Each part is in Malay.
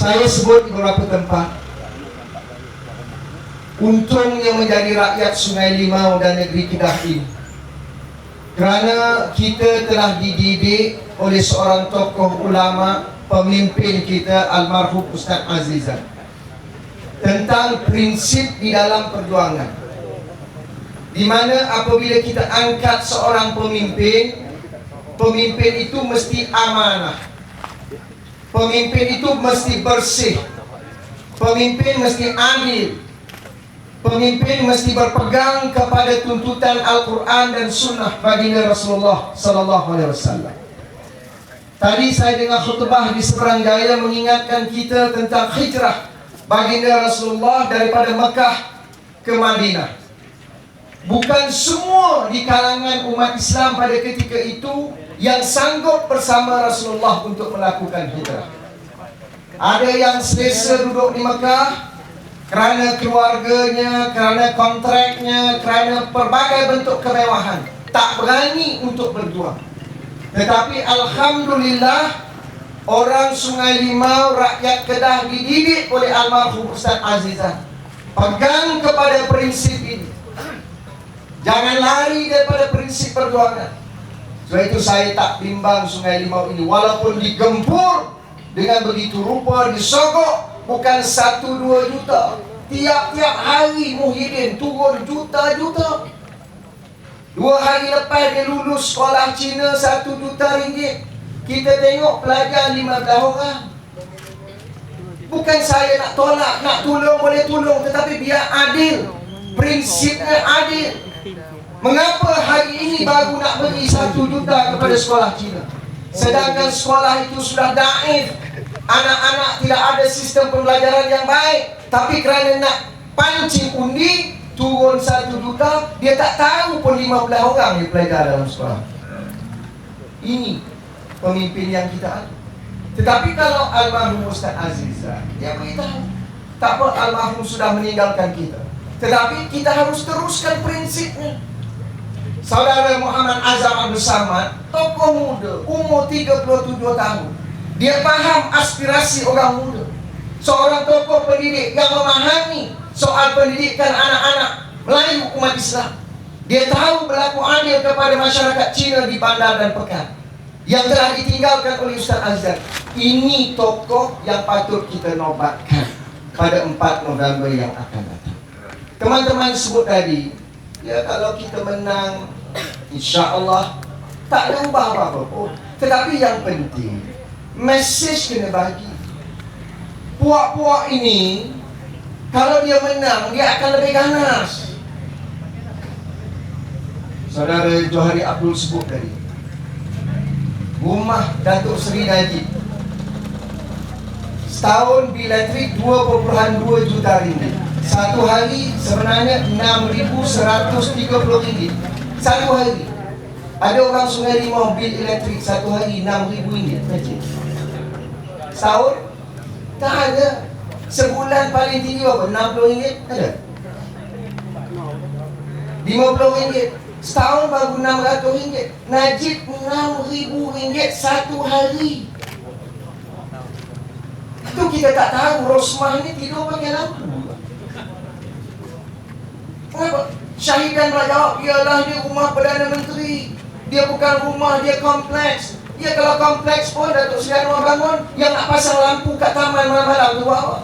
Saya sebut di beberapa tempat. Untungnya menjadi rakyat Sungai Limau dan negeri Kedah ini, kerana kita telah dididik oleh seorang tokoh ulama, pemimpin kita, almarhum Ustaz Azizan, tentang prinsip di dalam perjuangan, di mana apabila kita angkat seorang pemimpin, pemimpin itu mesti amanah, pemimpin itu mesti bersih, pemimpin mesti adil, pemimpin mesti berpegang kepada tuntutan Al-Quran dan Sunnah baginda Rasulullah Sallallahu Alaihi Wasallam. Tadi saya dengar khutbah di seberang gaya mengingatkan kita tentang hijrah baginda Rasulullah daripada Mekah ke Madinah. Bukan semua di kalangan umat Islam pada ketika itu yang sanggup bersama Rasulullah untuk melakukan hijrah. Ada yang selesa duduk di Mekah kerana keluarganya, kerana kontraknya, kerana pelbagai bentuk kemewahan, tak berani untuk berjuang. Tetapi alhamdulillah, orang Sungai Limau, rakyat Kedah dididik oleh almarhum Ustaz Azizan, pegang kepada prinsip ini. Jangan lari daripada prinsip perjuangan. Sebab itu saya tak bimbang Sungai Limau ini, walaupun digempur dengan begitu rupa, disogok, bukan 1-2 juta. Tiap-tiap hari Muhyiddin turun juta-juta. 2 hari lepas dia lulus sekolah Cina, 1 juta ringgit. Kita tengok pelajar 15 orang. Bukan saya nak tolak, nak tolong boleh tolong, tetapi biar adil. Prinsipnya adil. Mengapa hari ini baru nak beri 1 juta kepada sekolah Cina, sedangkan sekolah itu sudah daif, anak-anak tidak ada sistem pembelajaran yang baik, tapi kerana nak pancing undi turun 1 juta, dia tak tahu pun 15 orang yang belajar dalam sekolah. Ini pemimpin yang kita ada. Tetapi kalau almarhum Ustaz Azizan, dia beritahu, tak apa, almarhum sudah meninggalkan kita, tetapi kita harus teruskan prinsipnya. Saudara Muhammad Azam Abdul Samad, tokoh muda, umur 37 tahun, dia faham aspirasi orang muda. Seorang tokoh pendidik yang memahami soal pendidikan anak-anak Melayu umat Islam. Dia tahu berlaku adil kepada masyarakat Cina di Bandar dan Pekan yang telah ditinggalkan oleh Ustaz Azizan. Ini tokoh yang patut kita nobatkan pada 4 November yang akan datang. Teman-teman sebut tadi, ya kalau kita menang, insya-Allah tak ada ubah apa-apa pun. Tetapi yang penting, mesej kena bagi. Puak-puak ini, kalau dia menang, dia akan lebih ganas. Saudara Johari Abdul sebut tadi, rumah Datuk Seri Najib setahun bil elektrik 2.2 juta ringgit. Satu hari sebenarnya 6,130 ringgit. Satu hari. Ada orang Sungai Limau bil elektrik satu hari 6,000 ringgit. Setahun? Tak ada. Sebulan paling tinggi berapa? 60 ringgit? Ada? 50 ringgit. Setahun baru 600 ringgit. Najib 6,000 ringgit satu hari. Itu kita tak tahu Rosmah ni tidur pakai lampu. Kenapa? Syahidan jawab, ialah dia rumah Perdana Menteri. Dia bukan rumah, dia kompleks. Ya kalau kompleks pun Datuk Seri Anwar bangun, yang nak pasang lampu kat taman malam-malam tu buat apa?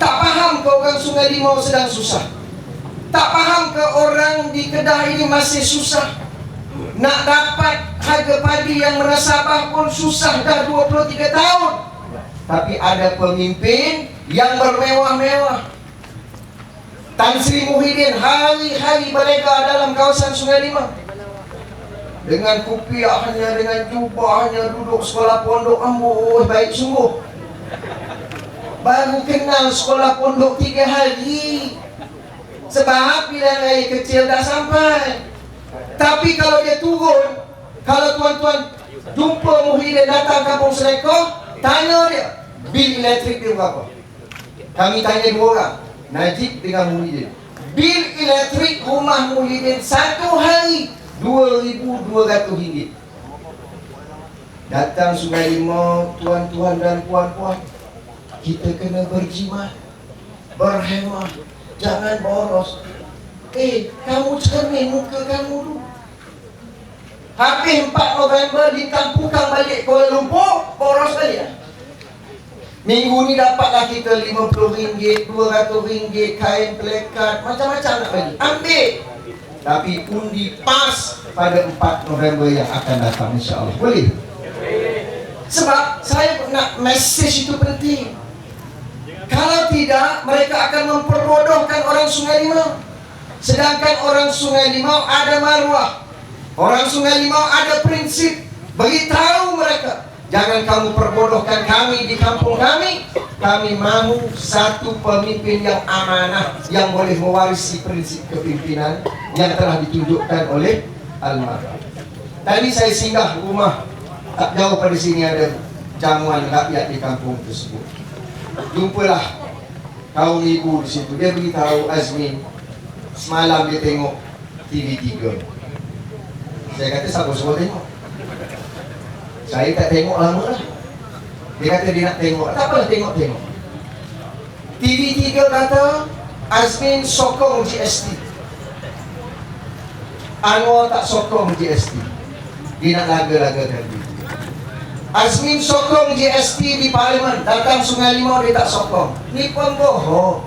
Tak faham ke orang Sungai Limau sedang susah? Tak faham ke orang di Kedah ini masih susah? Nak dapat harga padi yang menasabah pun susah dah 23 tahun. Tapi ada pemimpin yang bermewah-mewah. Tan Sri Muhyiddin hari-hari berlega dalam kawasan Sungai Limau, dengan kopiahnya, dengan jubahnya, duduk sekolah pondok. Amboi, baik sungguh. Baru kenal sekolah pondok 3 hari, sebab pilihan air kecil dah sampai. Tapi kalau dia turun, kalau tuan-tuan jumpa Muhyiddin datang kampung Seleko, tanya dia, bil elektrik dia berapa? Kami tanya 2 orang, Najib dengan Muhyiddin. Bil elektrik rumah Muhyiddin satu hari 2,200 ringgit. Datang Sungai Limau, tuan-tuan dan puan-puan, kita kena berjimat, berhemah, jangan boros. Kamu cermin muka kamu dulu. Habis 4 November dikampukan balik Kuala Lumpur, boros balik. Minggu ni dapatlah kita RM50, RM200, kain plekat, macam-macam nak bagi. Ambil. Tapi undi pas pada 4 November yang akan datang, insya-Allah. Boleh? Sebab saya nak mesej itu penting. Kalau tidak, mereka akan memperbodohkan orang Sungai Limau. Sedangkan orang Sungai Limau ada maruah. Orang Sungai Limau ada prinsip. Beritahu mereka, jangan kamu perbodohkan kami di kampung kami. Kami mahu satu pemimpin yang amanah, yang boleh mewarisi prinsip kepimpinan yang telah ditunjukkan oleh almarhum. Tadi saya singgah rumah, tak jauh pada sini ada jamuan rakyat di kampung tersebut. Jumpalah kaum ibu di situ. Dia beritahu Azmin, semalam dia tengok TV3. Saya kata, siapa suruh tengok? Saya tak tengok lama lah. Dia kata dia nak tengok. Tak apalah, tengok-tengok. TV3 kata Azmin sokong GST. Anwar tak sokong GST. Dia nak laga-lagakan dia. Azmin sokong GST di Parlimen. Datang Sungai Limau dia tak sokong. Ni pembohong.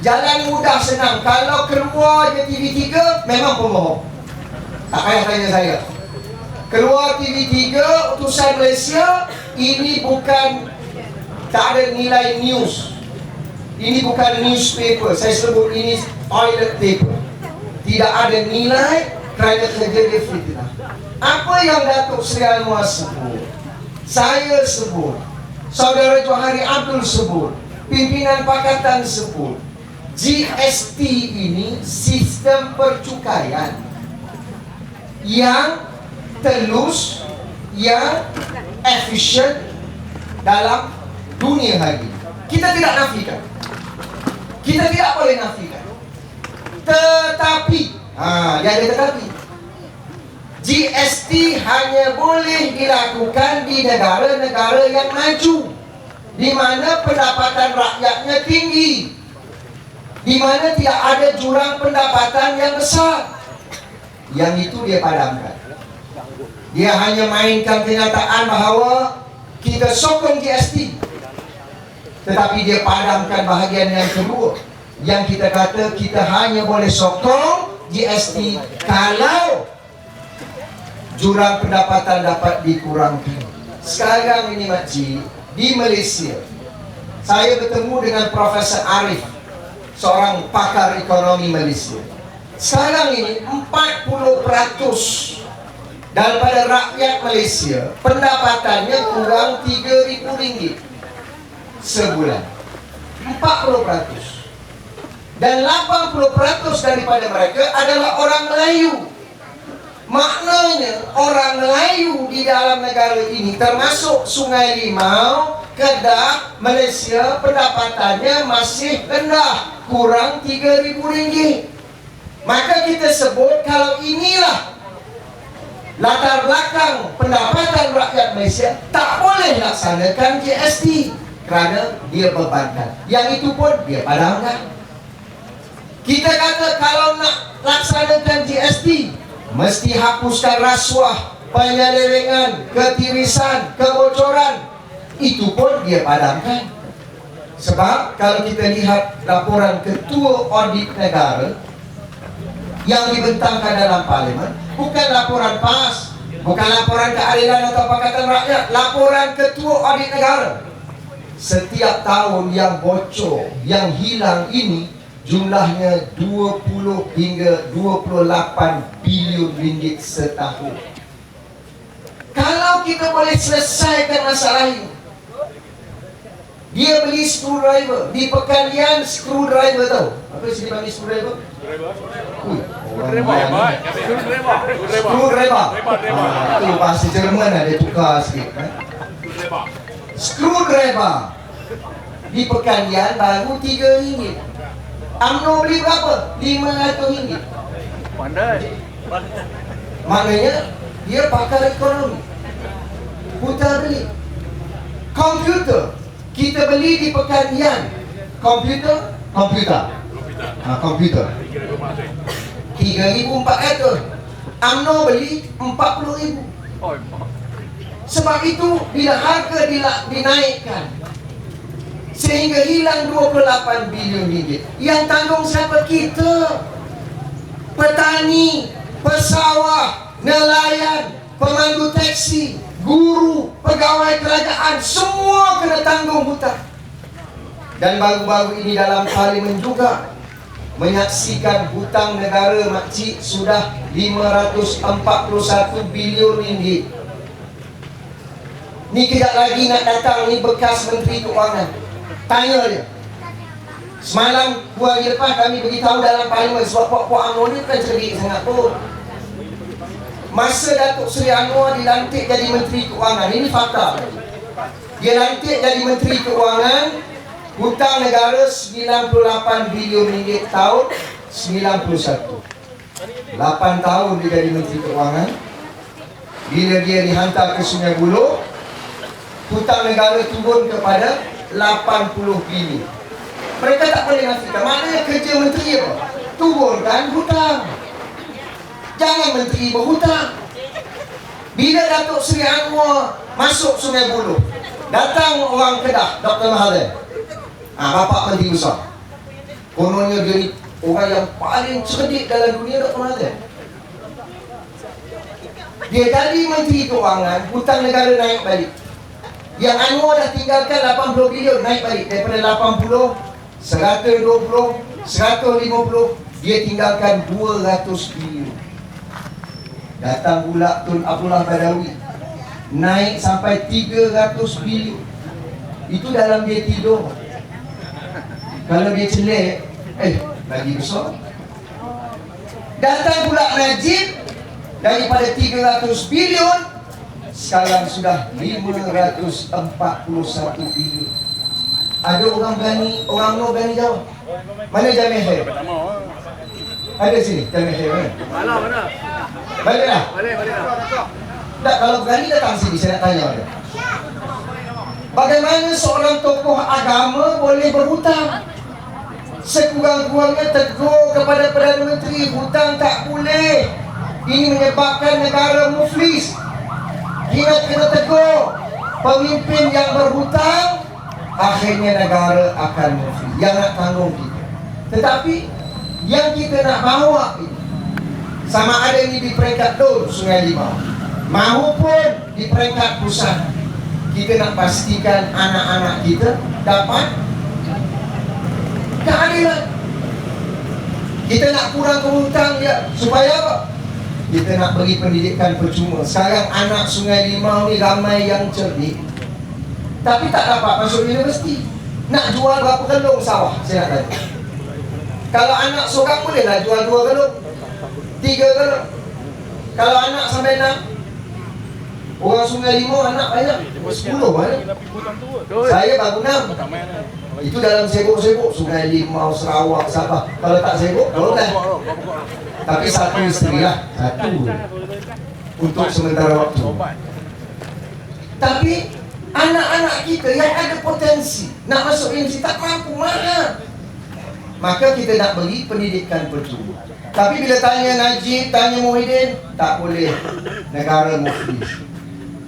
Jalan mudah senang. Kalau keluar je TV3, memang pembohong. Tak payah tanya saya. Keluar TV3, utusan Malaysia, ini bukan, tak ada nilai news. Ini bukan newspaper. Saya sebut ini toilet paper. Tidak ada nilai kerana kerja dia fitnah. Apa yang Datuk Seri Anwar sebut, saya sebut, Saudara Johari Abdul sebut, pimpinan Pakatan sebut, GST ini sistem percukaian yang telus, yang efisien dalam dunia hari ini. Kita tidak nafikan. Kita tidak boleh nafikan. Tetapi, dia ada tetapi. GST hanya boleh dilakukan di negara-negara yang maju, di mana pendapatan rakyatnya tinggi, di mana tidak ada jurang pendapatan yang besar. Yang itu dia padamkan. Dia hanya mainkan kenyataan bahawa kita sokong GST, tetapi dia padamkan bahagian yang kedua, yang kita kata kita hanya boleh sokong GST kalau jurang pendapatan dapat dikurangkan. Sekarang ini makcik, di Malaysia, saya bertemu dengan Profesor Arif, seorang pakar ekonomi Malaysia. Sekarang ini 40% daripada rakyat Malaysia pendapatannya kurang RM3,000 sebulan. 40%. Dan 80% daripada mereka adalah orang Melayu. Maknanya orang Melayu di dalam negara ini, termasuk Sungai Limau, Kedah, Malaysia, pendapatannya masih rendah, kurang RM3,000. Maka kita sebut, kalau inilah latar belakang pendapatan rakyat Malaysia, tak boleh laksanakan GST kerana dia bebankan. Yang itu pun dia padamkan. Kita kata kalau nak laksanakan GST, mesti hapuskan rasuah, penyelewengan, ketirisan, kebocoran. Itu pun dia padamkan. Sebab kalau kita lihat laporan Ketua Audit Negara yang dibentangkan dalam Parlimen, bukan laporan PAS, bukan laporan keadilan atau Pakatan Rakyat, laporan Ketua Audit Negara. Setiap tahun yang bocor, yang hilang ini jumlahnya 20 hingga 28 bilion ringgit setahun. Kalau kita boleh selesaikan masalah ini, dia beli screwdriver di Pekalian, screwdriver tahu apa sih dipanggil screwdriver? Screwdriver. Itu bahasa Jerman ada tukar sikit. Screwdriver di Pekalian baru RM3. UMNO beli berapa? RM500. Pandai. Maknanya dia pakar ekonomi. Putar beli komputer. Kita beli di Pekanbaru. Komputer. Komputer 3.400. UMNO beli 40.000. Sebab itu bila harga dinaikkan sehingga hilang 28 bilion ringgit, yang tanggung siapa? Kita, petani, pesawah, nelayan, pemandu teksi, guru, pegawai kerajaan, semua kena tanggung hutang. Dan baru-baru ini dalam parlimen juga menyaksikan hutang negara makcik sudah 541 bilion ringgit. Ni kejap lagi nak datang ni bekas Menteri Keuangan. Tanya dia. Semalam 2 hari lepas kami beritahu dalam parlimen, sebab Puan Anwar ni bukan cerdik sangat pun. Masa Datuk Seri Anwar dilantik jadi Menteri Keuangan, ini fakta. Dia lantik jadi Menteri Keuangan, hutang negara 98 bilion ringgit tahun 91. 8 tahun dia jadi Menteri Keuangan. Bila dia dihantar ke Sungai Buloh, hutang negara turun kepada 80 bilion. Mereka tak boleh nafikan. Maknanya kerja menteri apa? Turunkan hutang. Jangan menteri berhutang. Bila Datuk Seri Anwar masuk Sungai Buloh, datang orang Kedah, Dr. Mahathir, bapak menteri besar. Kononnya dia ni orang yang paling cerdik dalam dunia, Dr. Mahathir. Dia jadi Menteri Keuangan, hutang negara naik balik. Yang Anwar dah tinggalkan 80 bilion, naik balik. Daripada 80, 120, 150, dia tinggalkan 200 bilion. Datang pula Tun Abdullah Badawi, naik sampai 300 bilion. Itu dalam dia tidur. Kalau dia celik, lagi besar. Datang pula Najib, daripada 300 bilion sekarang sudah 541 bilion. Ada orang berani, orang no berani jawab. Mana Jamil Khair? Ada sini Jamil Khair mana? Mana? Balik lah. Balik lah. Tak, kalau berani datang sini, saya nak tanya dia. Bagaimana seorang tokoh agama boleh berhutang? Sekurang-kurangnya tegur kepada Perdana Menteri, hutang tak boleh. Ini menyebabkan negara muflis. Kita kena tegur. Pemimpin yang berhutang, akhirnya negara akan muflis. Yang nak tanggung kita. Tetapi yang kita nak bawa ini, sama ada ini di peringkat DUN Sungai Limau maupun di peringkat pusat, kita nak pastikan anak-anak kita dapat keadilan. Kita nak kurang hutang dia supaya apa? Kita nak beri pendidikan percuma. Sekarang anak Sungai Limau ni ramai yang cerdik, tapi tak dapat masuk universiti. Nak jual berapa gelung sawah? Saya nak tanya. Kalau anak seorang bolehlah jual 2 gelung, 3 gelung. Kalau anak sampai 6, orang Sungai Limau anak banyak, 10 banyak. Saya baru 6. Itu dalam sibuk-sibuk Sungai Limau, Sarawak, Sabah. Kalau tak sibuk, boleh. Tapi satu isteri lah, satu untuk sementara waktu. Tapi anak-anak kita yang ada potensi nak masuk universiti tak mampu, mahal. Maka kita nak beri pendidikan percuma. Tapi bila tanya Najib, tanya Muhyiddin, tak boleh. Negara muflis.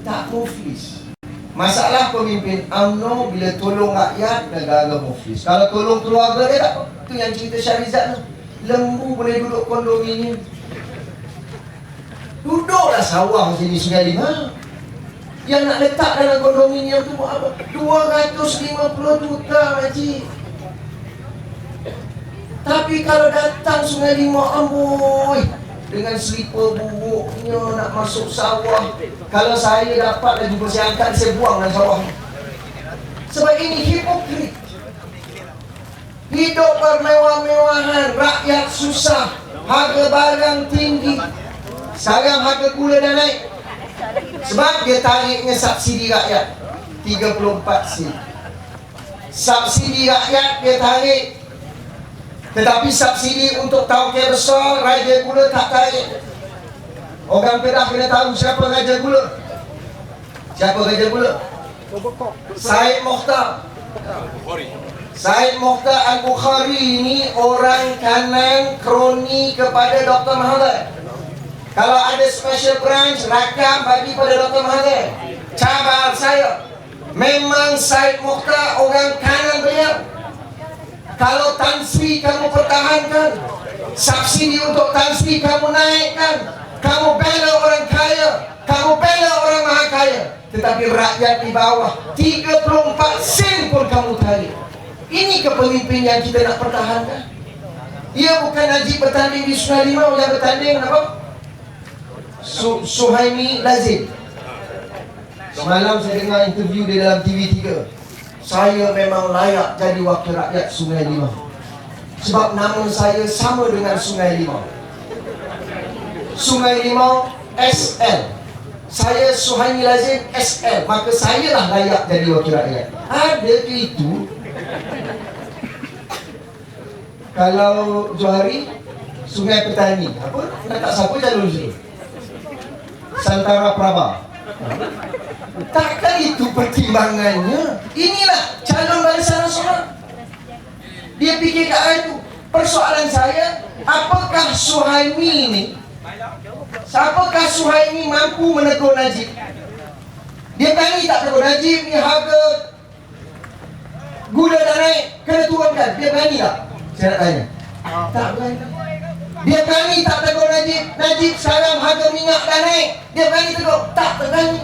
Tak muflis. Masalah pemimpin UMNO bila tolong rakyat, negara muflis. Kalau tolong keluarga dia tak apa. Itu yang cerita Syarizat tu. Lembu boleh duduk kondominium. Duduklah sawah sini Sungai Limau. Yang nak letak dalam kondominium tu buat apa? 250 juta Haji. Tapi kalau datang Sungai Limau, amboi, dengan slipper buruknya nak masuk sawah. Kalau saya dapat lagi bersih angkat, saya buang dalam sawah. Sebab ini hipokrit. Hidup bermewah-mewahan, rakyat susah, harga barang tinggi. Sekarang harga gula dah naik. Sebab dia tariknya subsidi rakyat 34 sen. Subsidi rakyat dia tarik. Tetapi subsidi untuk tauke besar, Raja Gula tak tarik. Orang Kedah kena tahu siapa Raja Gula. Siapa Raja Gula? Syed Mokhtar. Said Mokhtar Al-Bukhari ini orang kanan kroni kepada Dr. Mahathir. Kalau ada special branch, rakam bagi pada Dr. Mahathir. Cabar saya, memang Said Mokhtar orang kanan beliau. Kalau Tan Sri kamu pertahankan, subsidi untuk Tan Sri kamu naikkan, kamu bela orang kaya, kamu bela orang maha kaya, tetapi rakyat di bawah 34 sen pun kamu tarik. Ini kepemimpin yang kita nak pertahankan. Ia bukan Najib bertanding di Sungai Limau, yang bertanding apa? Suhaimi Lazim. Semalam saya dengar interview dia dalam TV3. Saya memang layak jadi wakil rakyat Sungai Limau, sebab nama saya sama dengan Sungai Limau. Sungai Limau SL, saya Suhaimi Lazim SL, maka saya lah layak jadi wakil rakyat. Ada ke itu? Kalau Johari, Sungai Petani, apa? Nak tak siapa jalur dulu? Santara Praba. Takkan itu pertimbangannya. Inilah calon Barisan Nasional. Dia fikir ke arah itu. Persoalan saya, apakah Suhaimi ini, apakah Suhaimi mampu menegur Najib? Dia berani tak tegur Najib ni harga gula dah naik, kena turunkan. Dia berani tak? Saya nak tanya. Tak berani. Dia berani tak tegur Najib? Najib sekarang harga minyak dah naik, dia berani tegur? Tak berani.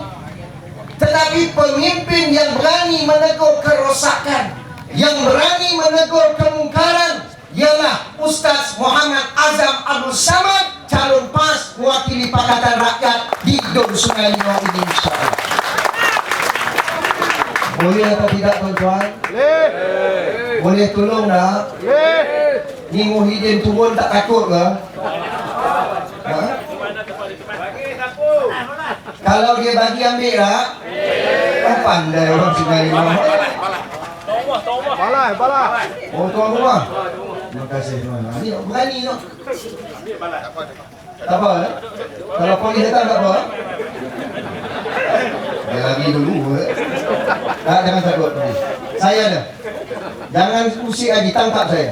Tetapi pemimpin yang berani menegur kerosakan, yang berani menegur kemungkaran, ialah Ustaz Muhammad Azam Abdul Samad, calon PAS mewakili Pakatan Rakyat di Dun Sungai Limau ini, insyaAllah. Boleh atau tidak tuan-tuan? Boleh tolong tak? Ni Muhyiddin turun tak takut ke? Ha? Kalau dia bagi ambil tak? Kan pandai orang Sungai Limau. Balai. Oh, tuan rumah. Terima kasih tuan. Ni berani no. Tak apa. Kalau polis datang tak apa. Dia lagi dulu. Tak, jangan takut. Saya ada. Jangan usik lagi, tangkap saya.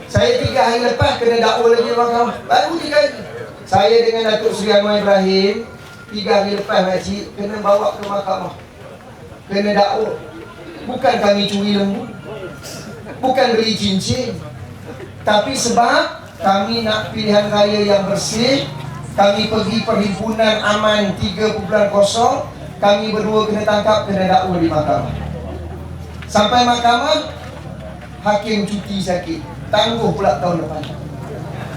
Saya 3 hari lepas kena dakwa lagi mahkamah. Baru 3 hari. Saya dengan Datuk Seri Anwar Ibrahim 3 hari lepas makcik kena bawa ke mahkamah. Kena dakwa. Bukan kami curi lembu, bukan beli cincin, tapi sebab kami nak pilihan raya yang bersih. Kami pergi perhimpunan aman 3.0, kami berdua kena tangkap, kena dakwa di mahkamah. Sampai mahkamah, hakim cuti sakit, tangguh pula tahun depan.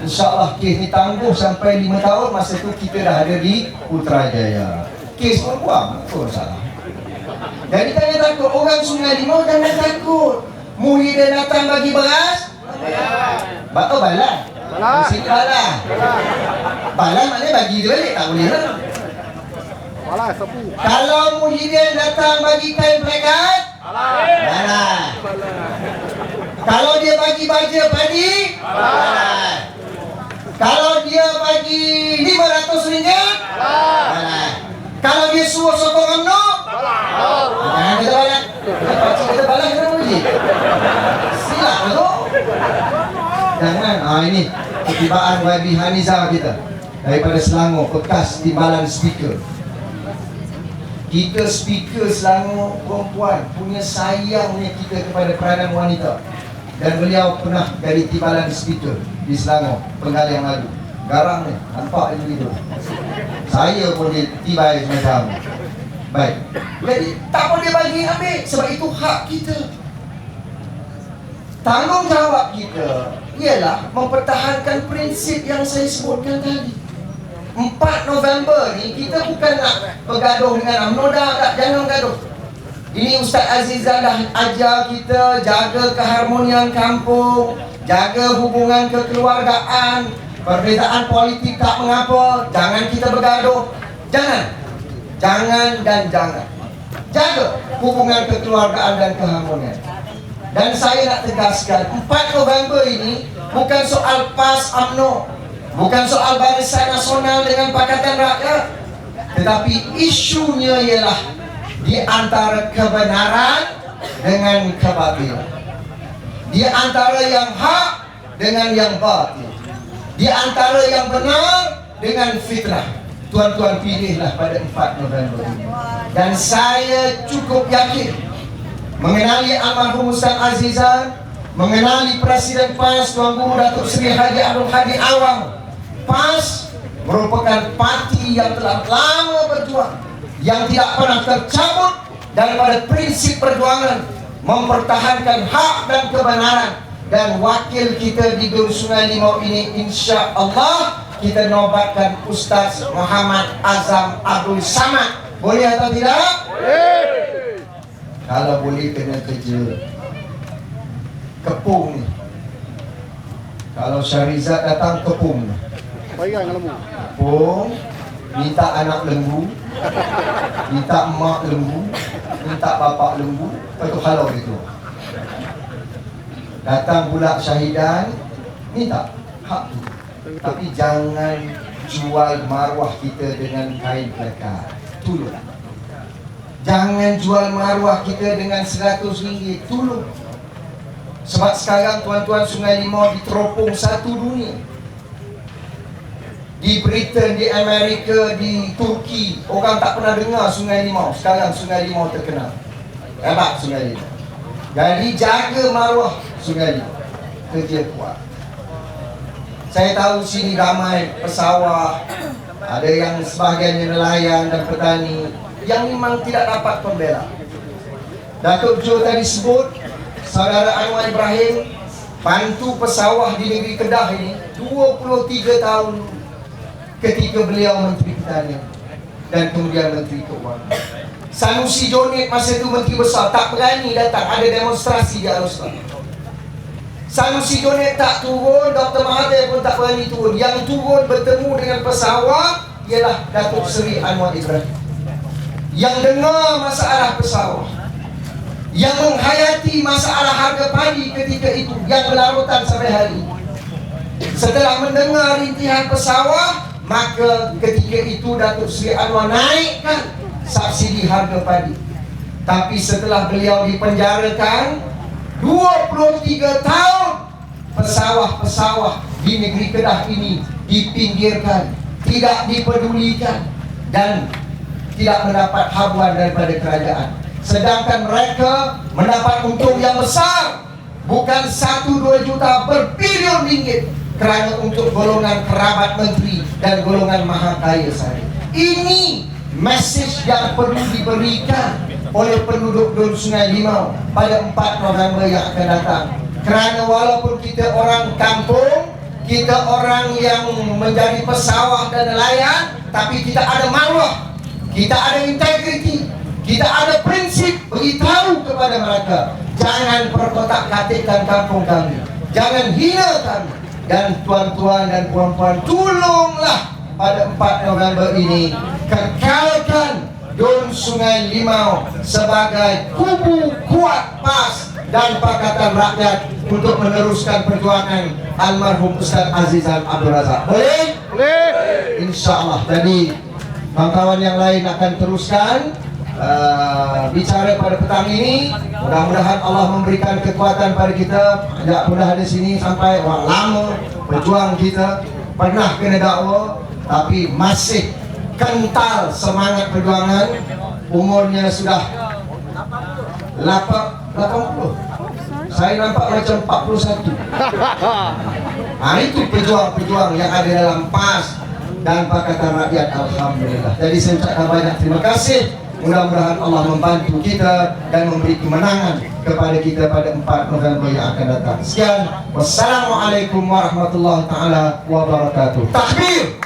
InsyaAllah kes ni tangguh sampai 5 tahun. Masa tu kita dah ada di Putrajaya. Kes pun buang, betul salah. Jadi jangan takut, orang Sungai Limau jangan takut. Muhyiddin datang bagi beras, oh balas. Mesti balas. Balas maknanya bagi dia balik, tak boleh lah. Kalau Muhyiddin datang bagi kain plekat, balas. Kalau dia bagi baja padi, balas. Kalau dia bagi RM500, balas. Kalau dia suruh sokong UMNO, jangan kita balas. Kita balas kita uji. Silap tu. Jangan. Ini ketibaan YB Hanizah kita daripada Selangor, bekas timbalan speaker. Kita speaker Selangor perempuan punya sayangnya kita kepada peranan wanita. Dan beliau pernah jadi timbalan speaker di Selangor penggal yang lalu. Garang ni, nampak itu gitu. Saya pun tibai macam. Baik. Jadi tak boleh bagi ambil, sebab itu hak kita. Tanggungjawab kita ialah mempertahankan prinsip yang saya sebutkan tadi. 4 November ni kita bukan nak bergaduh dengan UMNO, dah, jangan bergaduh. Ini Ustaz Azizah dah ajar kita jaga keharmonian kampung, jaga hubungan kekeluargaan. Perbezaan politik tak mengapa, jangan kita bergaduh. Jangan dan jangan. Jaga hubungan kekeluargaan dan keharmonian. Dan saya nak tegaskan, 4 November ini bukan soal PAS UMNO, bukan soal Barisan Nasional dengan Pakatan Rakyat, tetapi isunya ialah di antara kebenaran dengan kebatilan, di antara yang hak dengan yang batil, di antara yang benar dengan fitnah. Tuan-tuan pilihlah pada 4 November ini. Dan saya cukup yakin mengenali almarhum Ustaz Azizan, mengenali Presiden PAS Tuan Guru Datuk Seri Haji Abdul Hadi Awang. PAS merupakan parti yang telah lama berjuang, yang tidak pernah tercabut daripada prinsip perjuangan mempertahankan hak dan kebenaran. Dan wakil kita di Dun Sungai Limau ini, insya Allah kita nobatkan Ustaz Muhammad Azam Abdul Samad. Boleh atau tidak? Kalau boleh kena kerja kepung ni. Kalau Syarizat datang kepung ni. Kepung, minta anak lembu, minta emak lembu, minta bapak lembu, lepas tu halau gitu. Datang pula syahidan, minta hak tu. Tapi jangan jual maruah kita dengan kain plekat. Tolong. Jangan jual maruah kita dengan RM100. Tolong. Sebab sekarang tuan-tuan Sungai Limau diteropong satu dunia. Di Britain, di Amerika, di Turki, orang tak pernah dengar Sungai Limau. Sekarang Sungai Limau terkenal. Hebat Sungai Limau. Jadi jaga maruah Sungai Limau. Kerja kuat. Saya tahu sini ramai pesawah, ada yang sebahagiannya nelayan dan petani yang memang tidak dapat pembela. Datuk Jo tadi sebut, Saudara Anwar Ibrahim bantu pesawah di negeri Kedah ini 23 tahun ketika beliau Menteri Pertanian dan kemudian Menteri Keuangan. Sanusi Jonet masa itu Menteri Besar, tak berani datang, ada demonstrasi di Al-Ustaz. Sanusi Jonet tak turun, Dr. Mahathir pun tak berani turun. Yang turun bertemu dengan pesawat ialah Datuk Seri Anwar Ibrahim, yang dengar masalah pesawat, yang menghayati masalah harga padi ketika itu, yang berlarutan sampai hari ini. Setelah mendengar rintihan pesawat, maka ketika itu Datuk Seri Anwar naikkan subsidi harga padi. Tapi setelah beliau dipenjarakan 23 tahun, pesawah-pesawah di negeri Kedah ini dipinggirkan, tidak dipedulikan dan tidak mendapat habuan daripada kerajaan. Sedangkan mereka mendapat untung yang besar, bukan 1-2 juta, berbilion ringgit, kerana untuk golongan kerabat menteri dan golongan maha kaya sahaja. Ini mesej yang perlu diberikan oleh penduduk Dun Sungai Limau pada 4 November yang akan datang. Kerana walaupun kita orang kampung, kita orang yang menjadi pesawah dan nelayan, tapi kita ada maruah, kita ada integriti, kita ada prinsip. Beritahu kepada mereka, jangan perkotak-katikkan kampung kami, jangan hina kami. Dan tuan-tuan dan puan-puan, tolonglah pada 4 November ini kekalkan Dun Sungai Limau sebagai kubu kuat PAS dan Pakatan Rakyat untuk meneruskan perjuangan almarhum Ustaz Azizan Abdul Razak. Boleh? Boleh. InsyaAllah. Jadi kawan-kawan yang lain akan teruskan bicara pada petang ini. Mudah-mudahan Allah memberikan kekuatan pada kita. Tidak mudah di sini sampai orang lama berjuang kita, pernah kena dakwa, tapi masih kental semangat perjuangan. Umurnya sudah 80. Saya nampak macam 41. Itu pejuang-pejuang yang ada dalam PAS dan Pakatan Rakyat. Alhamdulillah. Jadi saya ucapkan banyak terima kasih. Mudah-mudahan Allah membantu kita dan memberi kemenangan kepada kita pada 4 November yang akan datang. Sekian. Wassalamualaikum warahmatullahi taala wabarakatuh. Takbir.